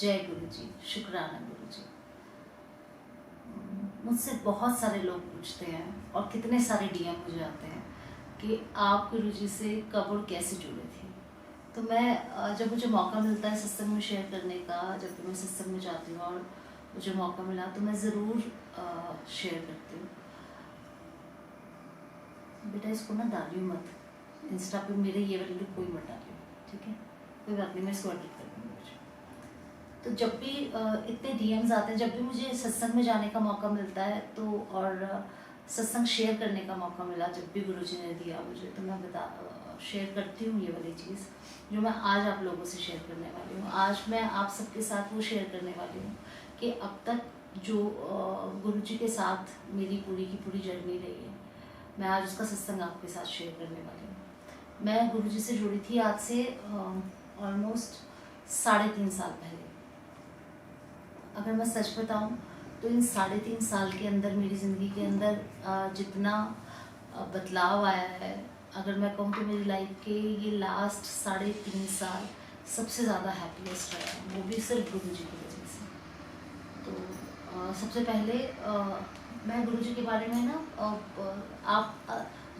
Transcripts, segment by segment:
जय गुरु जी, शुक्राना गुरु जी। मुझसे बहुत सारे लोग पूछते हैं और कितने सारे डीएम मुझे आते हैं कि आप गुरु जी से कब और कैसे जुड़े थे। तो मैं जब मुझे मौका मिलता है सत्संग में शेयर करने का, जब भी मैं सत्संग में जाती हूँ और मुझे मौका मिला तो मैं ज़रूर शेयर करती हूँ। बेटा इसको ना डालियो मत, इंस्टा पे मेरे ये वाली लुक कोई मत डालियो, ठीक है? कोई बात नहीं, मैं इसको एडिट कर दूँगी। तो जब भी इतने डीएम्स आते हैं, जब भी मुझे सत्संग में जाने का मौका मिलता है तो और सत्संग शेयर करने का मौका मिला, जब भी गुरुजी ने दिया मुझे, तो मैं शेयर करती हूँ ये वाली चीज़ जो मैं आज आप लोगों से शेयर करने वाली हूँ। आज मैं आप सबके साथ वो शेयर करने वाली हूँ कि अब तक जो गुरुजी के साथ मेरी पूरी की पूरी जर्नी रही है, मैं आज उसका सत्संग आपके साथ शेयर करने वाली हूँ। मैं गुरुजी से जुड़ी थी आज से ऑलमोस्ट 3.5 साल पहले। अगर मैं सच बताऊं तो इन 3.5 साल के अंदर मेरी ज़िंदगी के अंदर जितना बदलाव आया है, अगर मैं कहूँ तो मेरी लाइफ के ये लास्ट 3.5 साल सबसे ज़्यादा हैप्पीएस्ट रहा है, वो भी सिर्फ गुरुजी की वजह से। तो सबसे पहले मैं गुरुजी के बारे में ना आप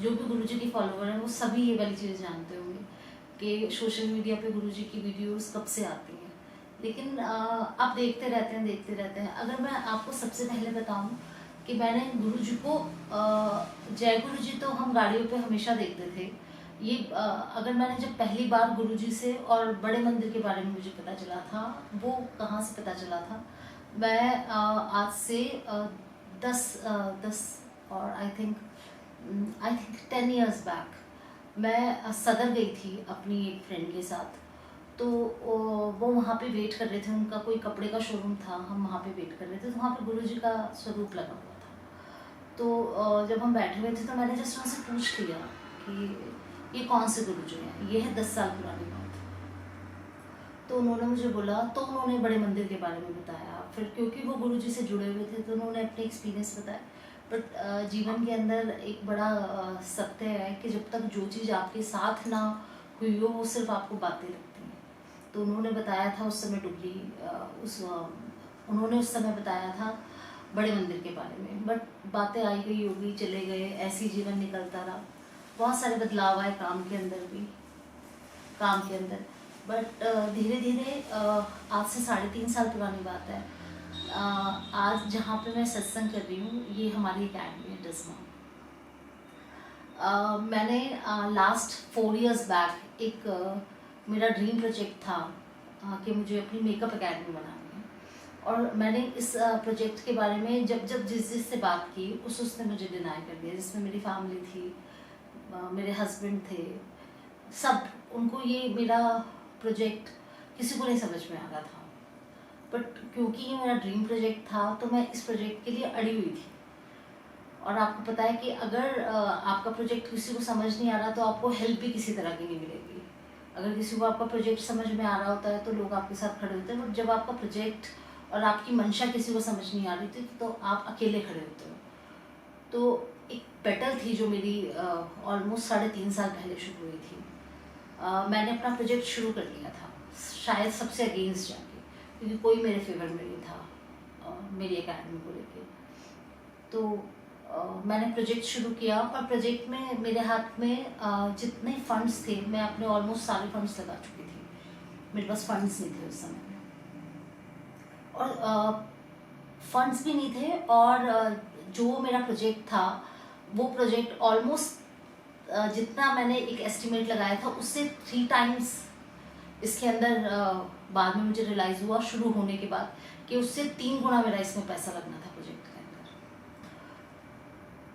जो भी गुरुजी के फॉलोवर हैं वो सभी ये वाली चीज़ जानते होंगे कि सोशल मीडिया पे गुरुजी की वीडियोस कब से आती हैं, लेकिन आप देखते रहते हैं। अगर मैं आपको सबसे पहले बताऊं कि मैंने गुरुजी को जय गुरु जी तो हम गाड़ियों पे हमेशा देखते थे। ये अगर मैंने जब पहली बार गुरुजी से और बड़े मंदिर के बारे में मुझे पता चला था, वो कहाँ से पता चला था? मैं आज से 10 और आई थिंक 10 इयर्स बैक मैं सदर गई थी अपनी एक फ्रेंड के साथ। तो वो वहाँ पे वेट कर रहे थे, उनका कोई कपड़े का शोरूम था, हम वहाँ पे वेट कर रहे थे, तो वहाँ पे गुरुजी का स्वरूप लगा हुआ था। तो जब हम बैठे हुए थे तो मैंने जस्ट उनसे पूछ लिया कि ये कौन से गुरुजी हैं, ये है 10 साल पुरानी बात। तो उन्होंने मुझे बोला, तो उन्होंने बड़े मंदिर के बारे में बताया, फिर क्योंकि वो गुरुजी से जुड़े हुए थे तो उन्होंने अपने एक्सपीरियंस बताया। बट जीवन के अंदर एक बड़ा सत्य है कि जब तक जो चीज़ आपके साथ ना हुई हो वो सिर्फ आपको बातें लगती हैं। तो उन्होंने बताया था उस समय उन्होंने उस समय बताया था बड़े मंदिर के बारे में, बट बातें आई गई होगी, चले गए, ऐसी जीवन निकलता रहा। बहुत सारे बदलाव आए काम के अंदर, बट धीरे धीरे आज से 3.5 साल पुरानी बात है, आज जहाँ पे मैं सत्संग कर रही हूँ ये हमारी अकेडमी है डिस्मा। मैंने लास्ट 4 इयर्स बैक एक मेरा ड्रीम प्रोजेक्ट था कि मुझे अपनी मेकअप एकेडमी बनानी है, और मैंने इस प्रोजेक्ट के बारे में जब जिस से बात की उसने मुझे डिनाई कर दिया, जिसमें मेरी फैमिली थी, मेरे हस्बैंड थे, सब, उनको ये मेरा प्रोजेक्ट किसी को नहीं समझ में आ रहा था। बट क्योंकि ये मेरा ड्रीम प्रोजेक्ट था तो मैं इस प्रोजेक्ट के लिए अड़ी हुई थी। और आपको पता है कि अगर आपका प्रोजेक्ट किसी को समझ नहीं आ रहा तो आपको हेल्प भी किसी तरह की नहीं मिलेगी। अगर किसी को आपका प्रोजेक्ट समझ में आ रहा होता है तो लोग आपके साथ खड़े होते हैं, बट जब आपका प्रोजेक्ट और आपकी मंशा किसी को समझ नहीं आ रही थी तो आप अकेले खड़े होते हो। तो एक बैटल थी जो मेरी ऑलमोस्ट 3.5 साल पहले शुरू हुई थी। मैंने अपना प्रोजेक्ट शुरू कर लिया था, शायद सबसे अगेंस्ट जाके, क्योंकि कोई मेरे फेवर में नहीं था मेरी एकेडमी को लेके। तो मैंने प्रोजेक्ट शुरू किया और प्रोजेक्ट में मेरे हाथ में जितने फंड्स थे, मैं अपने ऑलमोस्ट सारे फंड्स लगा चुकी थी, मेरे पास फंड्स नहीं थे उस समय में, और फंड्स भी नहीं थे, और जो मेरा प्रोजेक्ट था वो प्रोजेक्ट ऑलमोस्ट जितना मैंने एक एस्टिमेट लगाया था उससे 3 टाइम्स इसके अंदर बाद में मुझे रियलाइज़ हुआ शुरू होने के बाद कि उससे 3 गुना मेरा इसमें पैसा लगना था प्रोजेक्ट के अंदर।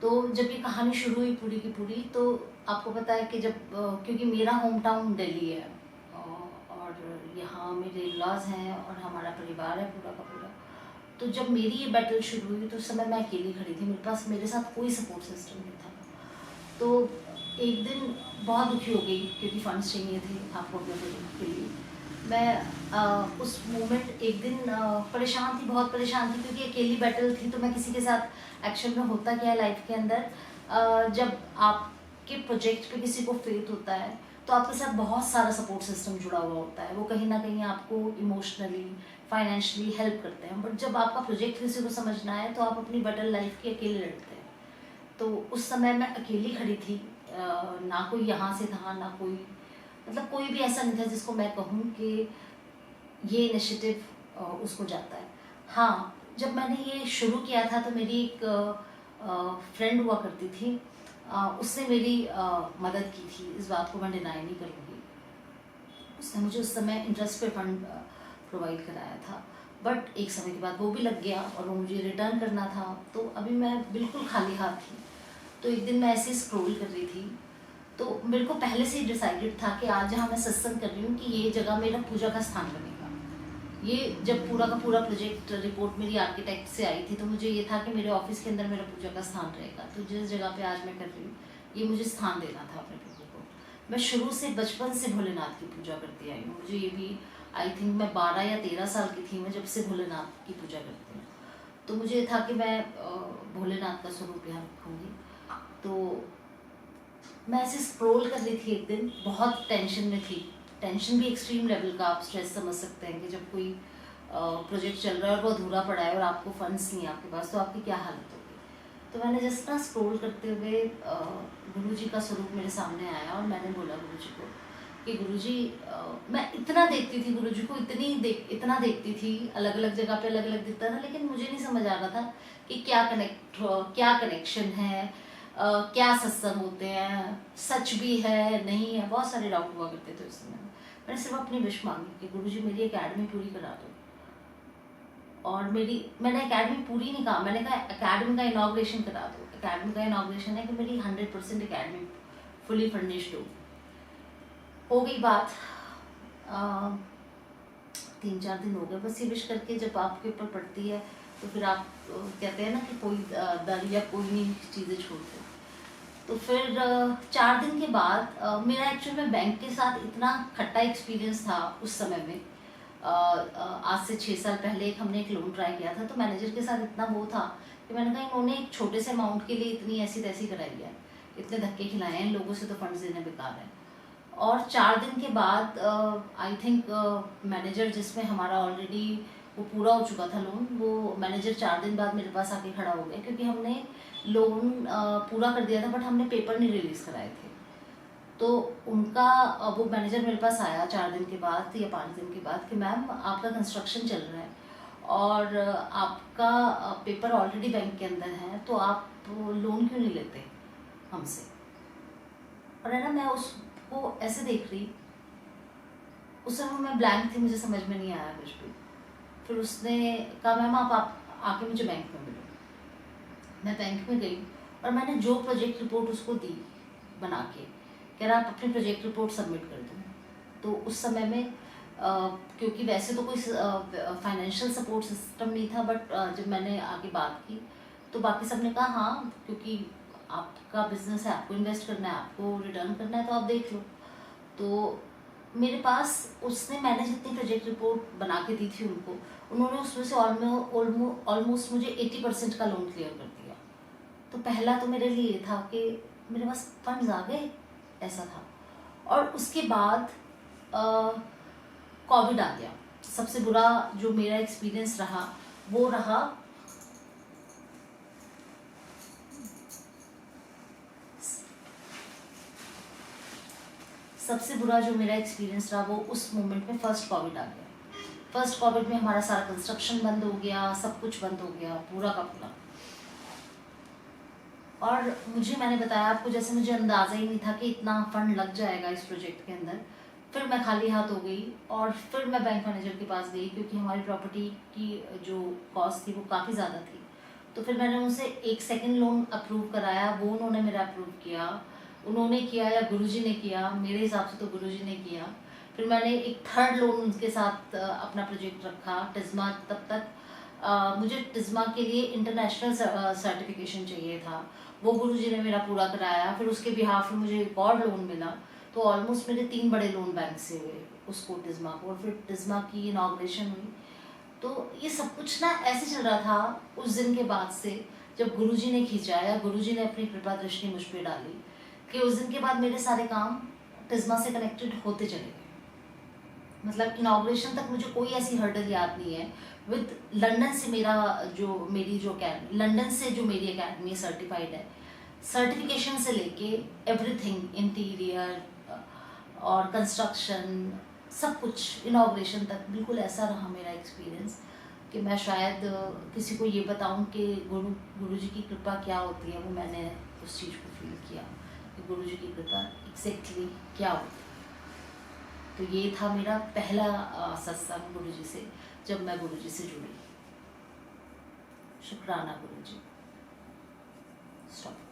तो जब ये कहानी शुरू हुई पूरी की पूरी, तो आपको पता है कि जब क्योंकि मेरा होम टाउन दिल्ली है और यहाँ मेरे इन-लॉज हैं और हमारा परिवार है पूरा का पूरा, तो जब मेरी ये बैटल शुरू हुई तो उस समय मैं अकेली खड़ी थी, मेरे साथ कोई सपोर्ट सिस्टम नहीं था। तो एक दिन बहुत दुखी हो गई क्योंकि फंड्स चाहिए थे आपको अपने प्रोजेक्ट के लिए। मैं उस मोमेंट एक दिन परेशान थी, बहुत परेशान थी, क्योंकि अकेली बैटल थी। तो मैं किसी के साथ एक्चुअल में होता क्या है लाइफ के अंदर, जब आपके प्रोजेक्ट पे किसी को फेथ होता है तो आपके साथ बहुत सारा सपोर्ट सिस्टम जुड़ा हुआ होता है, वो कहीं ना कहीं आपको इमोशनली फाइनेंशियली हेल्प करते हैं। बट जब आपका प्रोजेक्ट किसी को समझना है तो आप अपनी बटल लाइफ की अकेले लड़ते हैं। तो उस समय मैं अकेली खड़ी थी, ना कोई यहाँ से था, ना कोई, मतलब कोई भी ऐसा नहीं था जिसको मैं कहूँ कि ये इनिशिएटिव उसको जाता है। हाँ, जब मैंने ये शुरू किया था तो मेरी एक फ्रेंड हुआ करती थी, उसने मेरी मदद की थी, इस बात को मैं डिनाई नहीं करूँगी। उसने मुझे उस समय इंटरेस्ट पे फंड प्रोवाइड कराया था, बट एक समय के बाद वो भी लग गया और वो मुझे रिटर्न करना था, तो अभी मैं बिल्कुल खाली हाथ थी। तो एक दिन मैं ऐसे स्क्रॉल कर रही थी, तो मेरे को पहले से ही डिसाइडेड था कि आज जहाँ मैं सत्संग कर रही हूँ कि ये जगह मेरा पूजा का स्थान बनेगा। ये जब पूरा का पूरा प्रोजेक्ट रिपोर्ट मेरी आर्किटेक्ट से आई थी तो मुझे ये था कि मेरे ऑफिस के अंदर मेरा पूजा का स्थान रहेगा। तो जिस जगह पे आज मैं कर रही हूँ, ये मुझे स्थान देना था अपने प्रभु को। मैं शुरू से बचपन से भोलेनाथ की पूजा करती आई हूँ। मुझे ये भी आई थिंक मैं 12 या 13 साल की थी मैं जब से भोलेनाथ की पूजा करती हूँ। तो मुझे ये था कि मैं भोलेनाथ का स्वरूप यहाँ रखूँगी। तो मैं ऐसे स्क्रॉल कर रही थी, एक दिन बहुत टेंशन में थी। टेंशन भी एक्सट्रीम लेवल का, आप स्ट्रेस समझ सकते हैं कि जब कोई प्रोजेक्ट चल रहा है और वो अधूरा पड़ा है और आपको फंड्स नहीं है आपके पास, तो आपकी क्या हालत होगी। तो मैंने जस्ट ना स्क्रॉल करते हुए गुरु जी का स्वरूप मेरे सामने आया और मैंने बोला गुरु जी को कि गुरु जी, मैं इतना देखती थी गुरु जी को, इतना देखती थी, अलग अलग जगह पे अलग अलग दिखता था, लेकिन मुझे नहीं समझ आ रहा था कि क्या कनेक्शन है, क्या सत्संग होते हैं, सच भी है नहीं है, बहुत सारे डाउट हुआ करते थे उस समय। मैंने सिर्फ अपनी विश मांगी कि गुरु जी मेरी एकेडमी पूरी करा दो। और मैंने एकेडमी पूरी नहीं कहा, मैंने कहा एकेडमी का इनॉग्रेशन करा दो। एकेडमी का इनॉग्रेशन है कि मेरी 100% एकेडमी फुली फर्निश्ड हो गई बात। 3-4 दिन हो गए बस ये विश करके। जब आपके ऊपर पड़ती है तो फिर आप कहते हैं ना कि कोई दर या कोई नहीं चीज़ें छोड़ते। तो फिर 4 दिन के बाद मेरा एक्चुअल में बैंक के साथ इतना खट्टा एक्सपीरियंस था उस समय में। आज से 6 साल पहले हमने एक लोन ट्राई किया था, तो मैनेजर के साथ इतना वो था कि मैंने कहा इन्होंने एक छोटे से अमाउंट के लिए इतनी ऐसी तैसी कराई है, इतने धक्के खिलाए हैं, इन लोगों से तो फंड्स देने बेकार है। और 4 दिन के बाद आई थिंक मैनेजर, जिसमें हमारा ऑलरेडी वो पूरा हो चुका था लोन, वो मैनेजर 4 दिन बाद मेरे पास आके खड़ा हो गया, क्योंकि हमने लोन पूरा कर दिया था बट हमने पेपर नहीं रिलीज़ कराए थे। तो उनका वो मैनेजर मेरे पास आया 4 दिन के बाद या 5 दिन के बाद कि मैम आपका कंस्ट्रक्शन चल रहा है और आपका पेपर ऑलरेडी बैंक के अंदर है, तो आप लोन क्यों नहीं लेते हमसे। और है ना, मैं उसको ऐसे देख रही, उस समय मैं ब्लैंक थी, मुझे समझ में नहीं आया कुछ भी। फिर उसने कहा मैम आप आके मुझे बैंक में मिलो। मैं बैंक में गई और मैंने जो प्रोजेक्ट रिपोर्ट उसको दी बना के, कह रहा आप अपनी प्रोजेक्ट रिपोर्ट सबमिट कर दो। तो उस समय में क्योंकि वैसे तो कोई फाइनेंशियल सपोर्ट सिस्टम नहीं था, बट जब मैंने आगे बात की तो बाकी सब ने कहा हाँ, क्योंकि आपका बिजनेस है, आपको इन्वेस्ट करना है, आपको रिटर्न करना है, तो आप देख लो। तो मेरे पास मैंने जितनी प्रोजेक्ट रिपोर्ट बना के दी थी उन्होंने उसमें से ऑलमोस्ट मुझे 80% का लोन क्लियर कर दिया। तो पहला तो मेरे लिए ये था कि मेरे पास फंड्स आ गए, ऐसा था। और उसके बाद कोविड आ गया। सबसे बुरा जो मेरा एक्सपीरियंस रहा वो रहा वो उस मोमेंट में फर्स्ट कोविड आ गया। फर्स्ट कोविड में हमारा सारा कंस्ट्रक्शन बंद हो गया, सब कुछ बंद हो गया, पूरा का पूरा। और मैंने बताया आपको, जैसे मुझे अंदाज़ा ही नहीं था कि इतना फंड लग जाएगा इस प्रोजेक्ट के अंदर। फिर मैं खाली हाथ हो गई और फिर मैं बैंक मैनेजर के पास गई, क्योंकि हमारी प्रॉपर्टी की जो कॉस्ट थी वो काफ़ी ज़्यादा थी। तो फिर मैंने उनसे एक सेकंड लोन अप्रूव कराया, वो उन्होंने मेरा अप्रूव किया। उन्होंने किया या गुरुजी ने किया, मेरे हिसाब से तो गुरुजी ने किया। फिर मैंने एक थर्ड लोन उनके साथ अपना प्रोजेक्ट रखा टिज़्मा। तब तक मुझे टिज़्मा के लिए इंटरनेशनल सर्टिफिकेशन चाहिए था, वो गुरुजी ने मेरा पूरा कराया। फिर उसके बिहाफ में मुझे एक और लोन मिला। तो ऑलमोस्ट मेरे 3 बड़े लोन बैंक से हुए उसको, टिज़्मा को। और फिर टिज़्मा की इनॉग्रेशन हुई। तो ये सब कुछ ना ऐसे चल रहा था उस दिन के बाद से, जब गुरुजी ने खींचा या गुरुजी ने अपनी कृपा दृष्टि मुझ पे डाली, कि उस दिन के बाद मेरे सारे काम टिज्मा से कनेक्टेड होते चले गए। मतलब इनाग्रेशन तक मुझे कोई ऐसी हर्डल याद नहीं है। विद लंदन से लंदन से जो मेरी अकेडमी सर्टिफाइड है, सर्टिफिकेशन से लेके एवरीथिंग, इंटीरियर और कंस्ट्रक्शन, सब कुछ इनाग्रेशन तक बिल्कुल ऐसा रहा मेरा एक्सपीरियंस कि मैं शायद किसी को ये बताऊं कि गुरु जी की कृपा क्या होती है। वो मैंने उस चीज़ को फील किया कि गुरु जी की कृपा एग्जैक्टली क्या होती है। तो ये था मेरा पहला सत्संग गुरु जी से, जब मैं गुरु जी से जुड़ी। शुक्राना गुरु जी। स्टॉप।